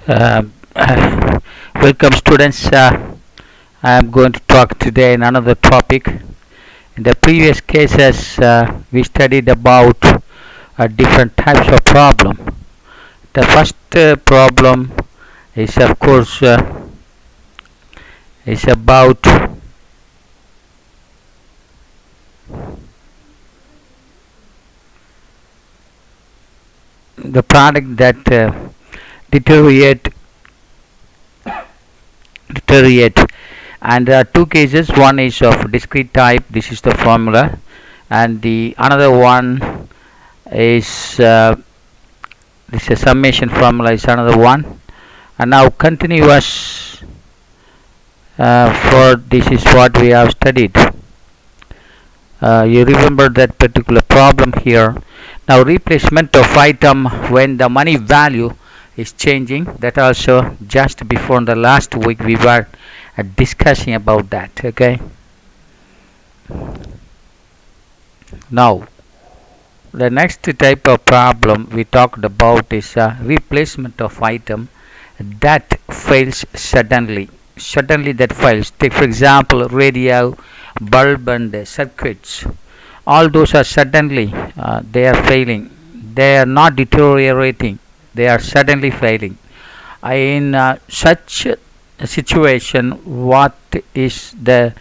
Uh, Welcome, students. I am going to talk today in another topic. In the previous cases, we studied about different types of problem. The first problem is, of course, is about the product that deteriorate deteriorate and there are two cases. One is of discrete type, this is the formula, and the another one is this is summation formula is another one. And now continuous, for this is what we have studied. You remember that particular problem here. Now replacement of item when the money value is changing, that also just before the last week we were discussing about that. Okay, now the next type of problem we talked about is replacement of item that fails suddenly. That fails. Take for example radio, bulb and circuits. All those are suddenly they are failing. They are not deteriorating. They are suddenly failing. In such a situation, what is the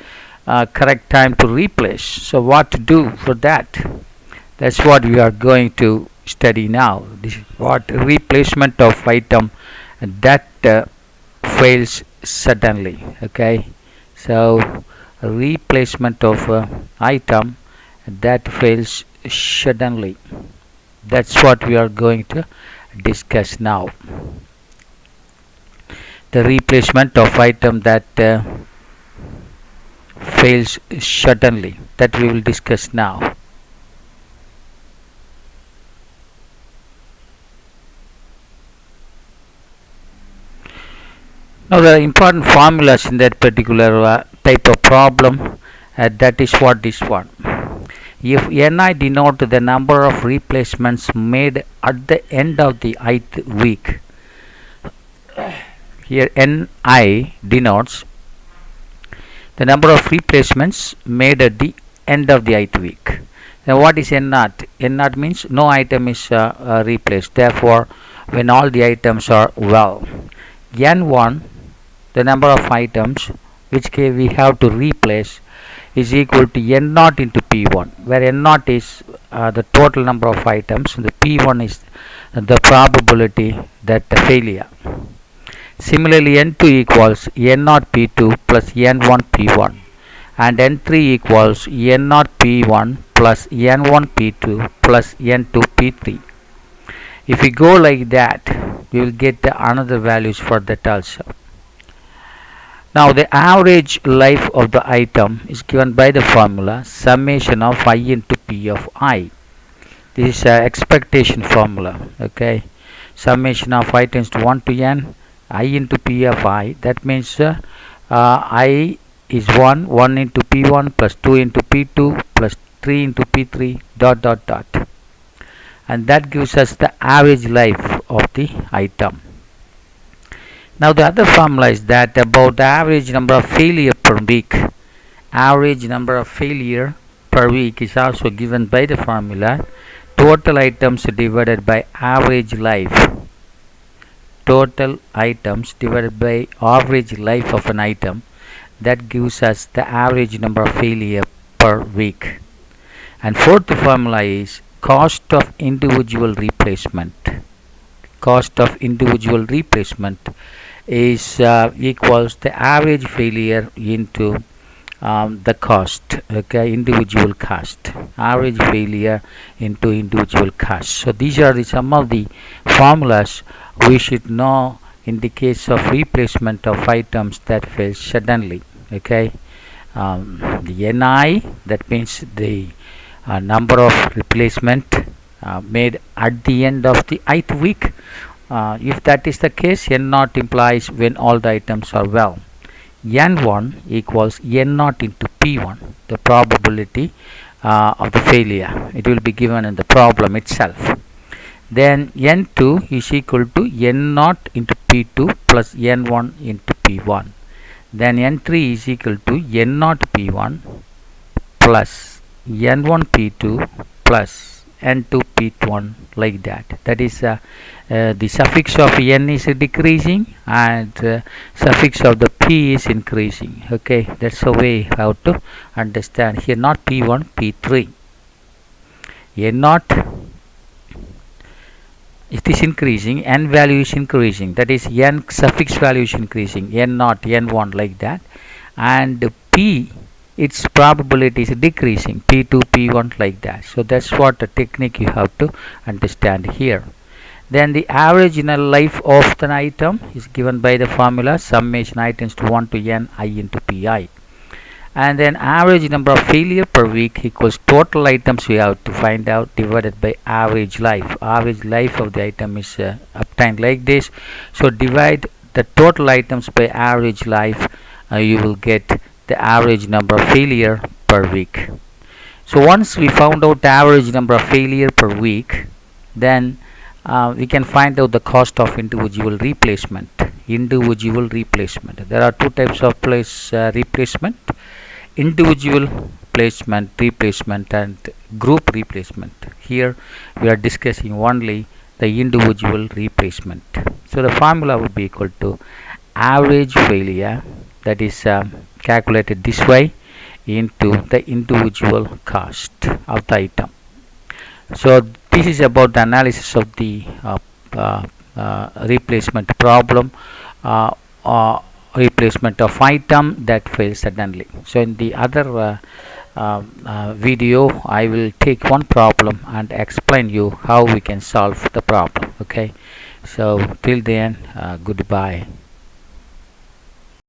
correct time to replace? So what to do for that? That's what we are going to study now. This is what replacement of item that fails suddenly. Okay, so replacement of item that fails suddenly. That's what we are going to discuss now. The replacement of item that fails suddenly, that we will discuss now. Now there are important formulas in that particular type of problem. That is what this one. If Ni denote the number of replacements made at the end of the ith week, here Ni denotes the number of replacements made at the end of the ith week. Now what is N naught? N naught means no item is replaced. Therefore, when all the items are well. N1, the number of items which we have to replace, is equal to N naught into P1, where N naught is the total number of items and the P1 is the probability that the failure. Similarly, N2 equals N naught P2 plus N1 P1, and N3 equals N naught P1 plus N1 P2 plus N2 P3. If we go like that, we will get the another values for that also. Now the average life of the item is given by the formula summation of I into P of I. This is expectation formula. Okay, summation of I tends to 1 to n, I into P of I. That means I is 1 into P1 plus 2 into P2 plus 3 into P3 dot dot dot, and that gives us the average life of the item. Now the other formula is that about the average number of failure per week. Average number of failure per week is also given by the formula total items divided by average life. Total items divided by average life of an item, that gives us the average number of failure per week. And fourth formula is cost of individual replacement. Cost of individual replacement is equals the average failure into the cost. Okay, individual cost, average failure into individual cost. So these are some of the formulas we should know in the case of replacement of items that fail suddenly. Okay, the Ni, that means the number of replacement made at the end of the ith week. If that is the case, N naught implies when all the items are well. N1 equals N naught into P1, the probability of the failure. It will be given in the problem itself. then n2 is equal to n0 into p2 plus n1 into p1. Then n3 is equal to n0 p1 plus n1 p2 plus n2 p1, like that. That is the suffix of n is decreasing and suffix of the p is increasing. Okay, that's the way how to understand here. Not p1, p3. n0 it is increasing, n value is increasing, that is n suffix value is increasing, n0, n1, like that. And p, its probability is decreasing, p2, p1, like that. So that's what the technique you have to understand here. Then the average inner life of the item is given by the formula summation items to 1 to n I into pi. And then average number of failure per week equals total items we have to find out divided by average life. Average life of the item is obtained like this. So divide the total items by average life, you will get the average number of failure per week. So once we found out the average number of failure per week, then we can find out the cost of individual replacement. There are two types of replacement: individual placement replacement and group replacement. Here we are discussing only the individual replacement. So the formula would be equal to average failure, that is calculated this way, into the individual cost of the item. So this is about the analysis of the replacement problem, replacement of item that fails suddenly. So in the other video I will take one problem and explain you how we can solve the problem. Okay, so till then, goodbye.